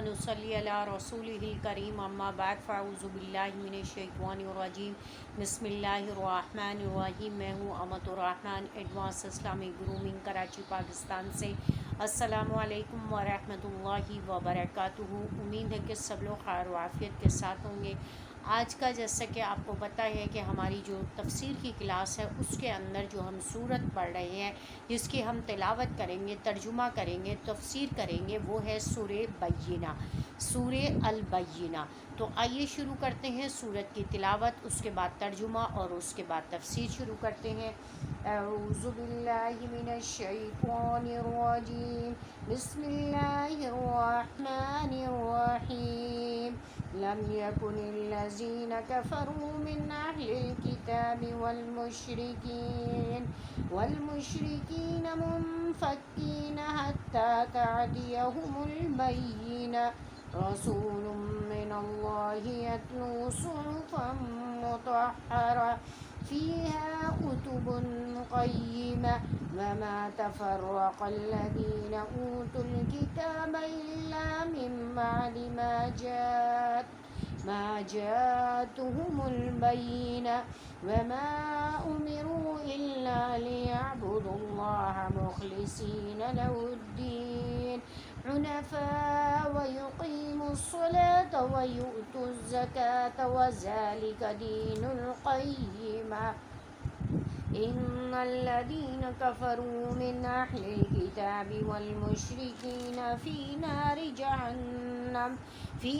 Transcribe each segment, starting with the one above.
ونصلی علی رسولہ الکریم اما بعد فاعوذ باللہ من الشیطان الرجیم بسم اللہ الرحمن الرحیم۔ میں ہوں امت الرحمن advance Islamic grooming Karachi Pakistan سے۔ السلام علیکم ورحمۃ اللہ وبرکاتہ۔ امید ہے کہ سب لوگ خیر و عافیت کے ساتھ ہوں گے۔ آج کا جیسا کہ آپ کو پتہ ہے کہ ہماری جو تفسیر کی کلاس ہے اس کے اندر جو ہم سورت پڑھ رہے ہیں جس کی ہم تلاوت کریں گے، ترجمہ کریں گے، تفسیر کریں گے، وہ ہے سورہ بینہ، سورہ البینہ۔ تو آئیے شروع کرتے ہیں سورت کی تلاوت، اس کے بعد ترجمہ اور اس کے بعد تفسیر شروع کرتے ہیں۔ اعوذ باللہ من الشیطان الرجیم، بسم اللہ الرحمن الرحیم۔ لم يكن الذين كفروا من أهل الكتاب والمشركين منفكين حتى تأتيهم البينة رسول من الله يتلو صحفا مطهرة فيها كتب قيمة وما تفرق الذين أوتوا الكتاب إلا من بعد ما جاءتهم البينة وما أمروا إلا ليعبدوا الله مخلصين له الدين حنفاء ويقيموا الصلاة ويؤتوا الزكاة وذلك دين القيمة إن الذين كفروا من أهل الكتاب والمشركين في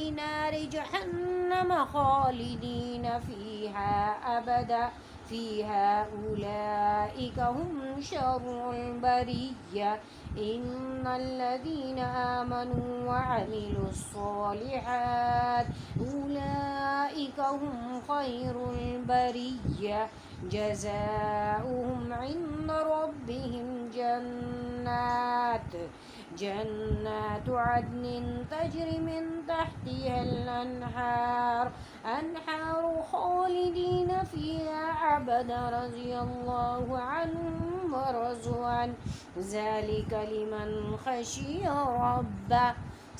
نار جهنم خالدين فيها أبدا فيها أولئك هم شر البرية إن الذين آمنوا وعملوا الصالحات أولئك هم خير البرية جزاؤهم عند ربهم جنات عدن تجري من تحتها الأنهار خالدين فيها أبدا رضي الله عنهم ورضوا عنه ذلك لمن خشي ربه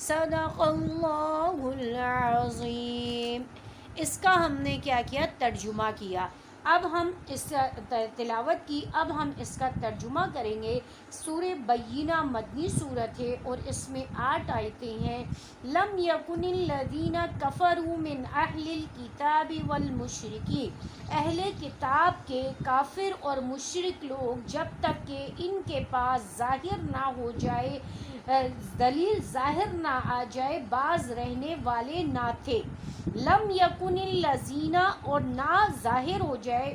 صدق اللہ العظیم۔ اس کا ہم نے کیا کیا؟ ترجمہ کیا۔ اب ہم اس تلاوت کی، اب ہم اس کا ترجمہ کریں گے۔ سورہ بینہ مدنی صورت ہے اور اس میں 8 آیتیں ہیں۔ لم یکن الذین کفروا من اہل الکتاب والمشرکین، اہل کتاب کے کافر اور مشرک لوگ جب تک کہ ان کے پاس ظاہر نہ ہو جائے، دلیل ظاہر نہ آ جائے، باز رہنے والے نہ تھے۔ لم یکن الذین، اور نہ ظاہر ہو جائے،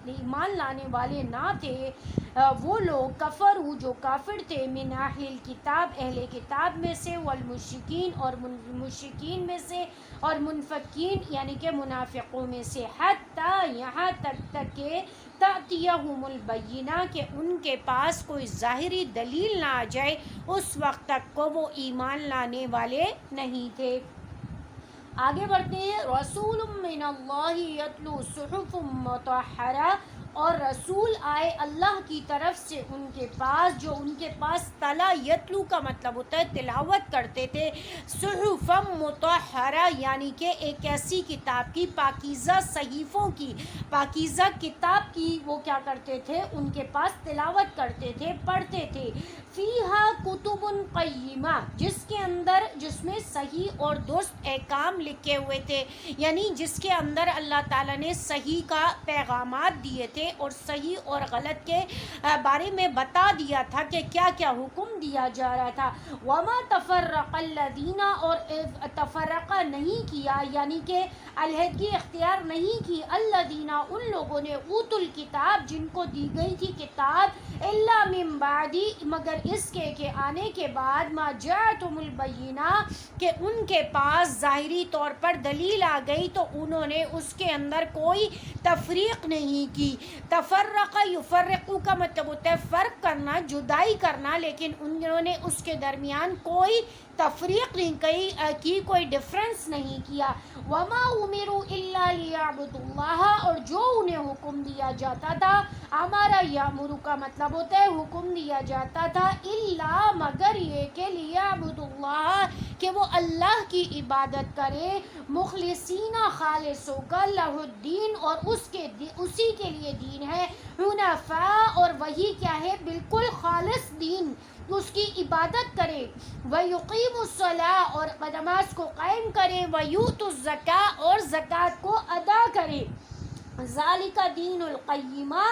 ایمان لانے والے نہ تھے وہ لوگ، کفر جو کافر تھے، من اہل کتاب، اہل کتاب میں سے، والمشرکین اور مشرکین میں سے، اور منفقین یعنی کہ منافقوں میں سے، حتی یہاں تک کہ تأتیہم البینہ، کہ ان کے پاس کوئی ظاہری دلیل نہ آ جائے، اس وقت تک کو وہ ایمان لانے والے نہیں تھے۔ آگے بڑھتے ہیں۔ رسول من اللہ یتلو صحف مطہرہ، اور رسول آئے اللہ کی طرف سے ان کے پاس، جو ان کے پاس تلا، یتلو کا مطلب ہوتا ہے تلاوت کرتے تھے، صحف مطہرہ یعنی کہ ایک ایسی کتاب کی، پاکیزہ صحیفوں کی، پاکیزہ کتاب کی وہ کیا کرتے تھے؟ ان کے پاس تلاوت کرتے تھے، پڑھتے تھے۔ فیہا کتب قیمہ، جس میں صحیح اور درست احکام لکھے ہوئے تھے، یعنی جس کے اندر اللہ تعالیٰ نے صحیح کا پیغامات دیے تھے اور صحیح اور غلط کے بارے میں بتا دیا تھا کہ کیا کیا حکم دیا جا رہا تھا۔ وما تفرق الذین، اور تفرقہ نہیں کیا یعنی کہ علیحدگی اختیار نہیں کی، الذین ان لوگوں نے، اوت الکتاب جن کو دی گئی تھی کتاب، الا من بعد مگر اس کے کہ آنے کے بعد، ما جاءتهم البینہ کہ ان کے پاس ظاہری طور پر دلیل آ گئی تو انہوں نے اس کے اندر کوئی تفریق نہیں کی۔ تفرق یفرقو کا مطلب ہوتا ہے فرق کرنا، جدائی کرنا، لیکن انہوں نے اس کے درمیان کوئی تفریق نہیں کی، کوئی ڈفرنس نہیں کیا۔ وما امروا الا لیعبدوا اللہ، اور جو انہیں حکم دیا جاتا تھا हमारा यामुरु का मतलब होता है हुक्म दिया जाता था, इल्ला मगर ये के लिए अब्दुल्लाह कि वो अल्लाह की इबादत करे, मुखलिसीना खालिस होकर लहुद्दीन और उसी के लिए दीन है, हुनफा और वही क्या है बिल्कुल खालिस दीन, उसकी इबादत करे, वयुकीमुस्सलाह और नमाज को कायम करे, वयूतुज़्ज़का और ज़कात को अदा करे, ज़ालिका दीनुल क़य्यिमा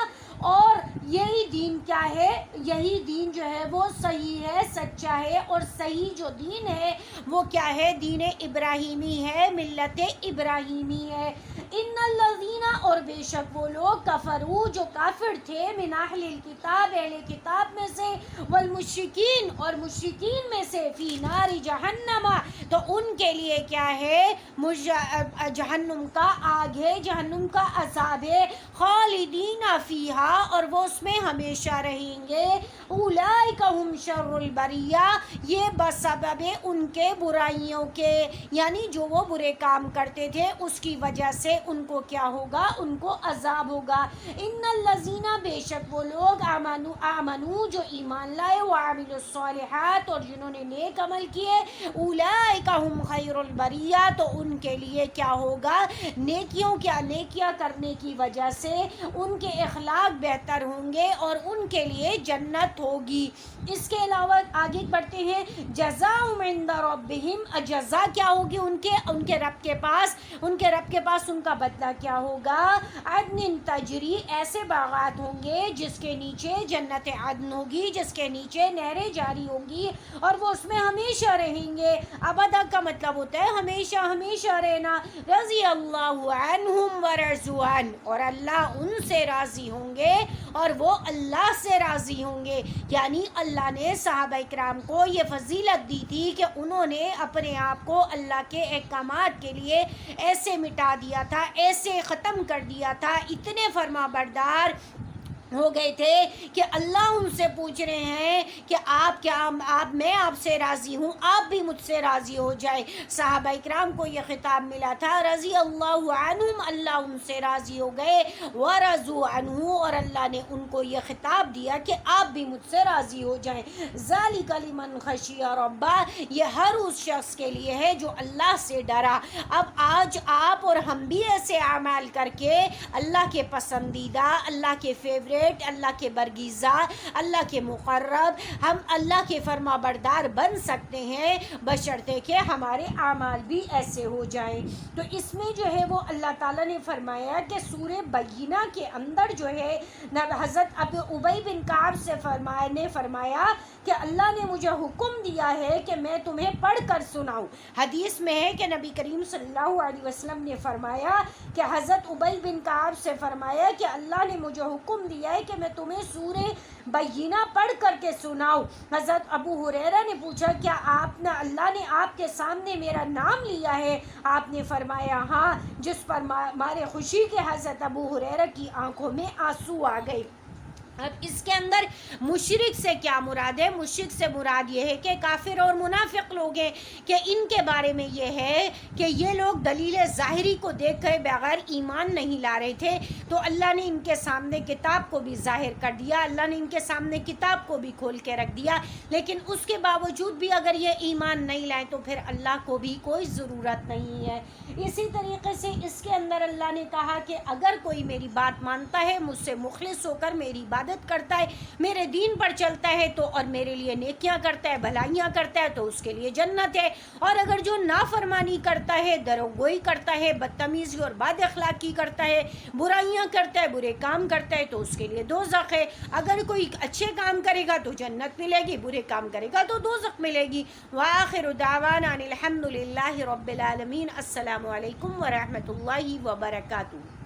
और यही दीन क्या है, यही दीन जो है वो सही है, सच्चा है, और सही जो दीन है वो क्या है, दीन इब्राहीमी है, मिल्लत इब्राहीमी है। इन्नल्लज़ीना और बेशक वो लोग कफरू जो काफिर थे, मिन अहलिल किताब अहले किताब में से, वल मुश्रिकीन और मुश्रिकीन में से, फी नारी जहन्नमा तो उनके लिए क्या है, जहन्नुम का आग है, जहन्नुम का अज़ाब है, खालिदीना फीहा और वो उसमें हमेशा रहेंगे, उलाइका हुम शर्रुल बरिया ये बसबब उनके बुराइयों के, यानी जो वो बुरे काम करते थे उसकी वजह से उनको क्या होगा, उनको अजाब होगा। इन्नल्लज़ीना बेशक वो लोग आमनू जो ईमान लाए, व अमिलुस्सॉलिहात और जिन्होंने नेक अमल किए, उलाइका हुम खैरुल बरिया तो उनके लिए क्या होगा, नेकियां करने की वजह से उनके इखलाक बेहतर होंगे और उनके लिए जन्नत होगी। इसके अलावा आगे बढ़ते हैं, जज़ाउम इंदा रब्बिहिम, जज़ा क्या होगी उनके रब के पास उनका बदला क्या होगा, अदनिन तजरी ऐसे बागात होंगे जिसके नीचे जन्नत अदन होगी, जिसके नीचे नहरें जारी होंगी और वो उसमें हमेशा रहेंगे। अबदा का मतलब होता है हमेशा हमेशा रहना। रज़ी अल्लाहु अन्हुम व रज़ुअन और अल्लाह उनसे राज़ी होंगे और वो अल्लाह से राज़ी होंगे, यानी अल्लाह ने सहाबा इकराम को ये फजीलत दी थी कि उन्होंने अपने आप को अल्लाह के अहकामात के लिए ऐसे मिटा दिया था, ऐसे ख़त्म कर दिया था, इतने फरमाबरदार हो गए थे कि अल्लाह उनसे पूछ रहे हैं कि मैं आपसे राज़ी हूँ, आप भी मुझसे राज़ी हो जाए। सहाबा इकराम को ये खिताब मिला था, रज़ी अल्लाहु अन्हुम अल्लाह उनसे राज़ी हो गए, व रज़ू अन्हु और अल्लाह ने उनको ये खिताब दिया कि आप भी मुझसे राज़ी हो जाएं। ज़ालिका लिमन खशिया रब्बा ये हर उस शख्स के लिए है जो अल्लाह से डरा। अब आज आप और हम भी ऐसे अमाल करके अल्लाह के पसंदीदा, अल्लाह के फेवरेट, अल्लाह के बरगीज़ा, अल्लाह के मुक़र्रब, हम अल्लाह के फरमा बरदार बन सकते हैं बशर्ते कि हमारे आमाल भी ऐसे हो जाएं। तो इसमें जो है वो अल्लाह ताला ने फरमाया कि सूरे बय्यिना के अंदर जो है हज़रत अबू उबई बिन काब से फरमाया कि अल्लाह ने मुझे हुक्म दिया है कि मैं तुम्हें पढ़ कर सुनाऊँ। हदीस में है कि नबी करीम सल्लल्लाहु अलैहि वसल्लम ने फरमाया कि हज़रत उबई बिन काब से फरमाया कि अल्लाह ने मुझे हुक्म दिया है कि मैं तुम्हें सूरे बय्यिना पढ़ करके सुनाऊँ। हज़रत अबू हुरैरा ने पूछा क्या अल्लाह ने आपके सामने मेरा नाम लिया है? आपने फरमाया हाँ, जिस पर मारे खुशी के हज़रत अबू हुरैरा की आंखों में आंसू आ गए। अब इसके अंदर मुशरिक से क्या मुराद है? मुशरिक से मुराद ये है कि काफिर और मुनाफिक लोग हैं कि इनके बारे में ये है कि ये लोग दलील ज़ाहिरी को देख कर बगैर ईमान नहीं ला रहे थे, तो अल्लाह ने इनके सामने किताब को भी ज़ाहिर कर दिया, अल्लाह ने इनके सामने किताब को भी खोल के रख दिया, लेकिन उसके बावजूद भी अगर ये ईमान नहीं लाए तो फिर अल्लाह को भी कोई ज़रूरत नहीं है। इसी तरीके से इसके अंदर अल्लाह ने कहा कि अगर कोई मेरी बात मानता है, मुझसे मुखलिस होकर मेरी इबादत करता है, मेरे दीन पर चलता है तो और मेरे लिए नेकियां करता है, भलाइयां करता है तो उसके लिए जन्नत है, और अगर जो नाफरमानी करता है, दरोगोई करता है, बदतमीज़ी और बद अखलाकी करता है, बुराइयां करता है, बुरे काम करता है तो उसके लिए दोज़ख है। अगर कोई अच्छे काम करेगा तो जन्नत मिलेगी, बुरे काम करेगा तो दोज़ख मिलेगी। व आखिरु दावाना अनिल हम्दुलिल्लाहि रब्बिल आलमीन। अस्सलामु अलैकुम व रहमतुल्लाहि व बरकातुहू।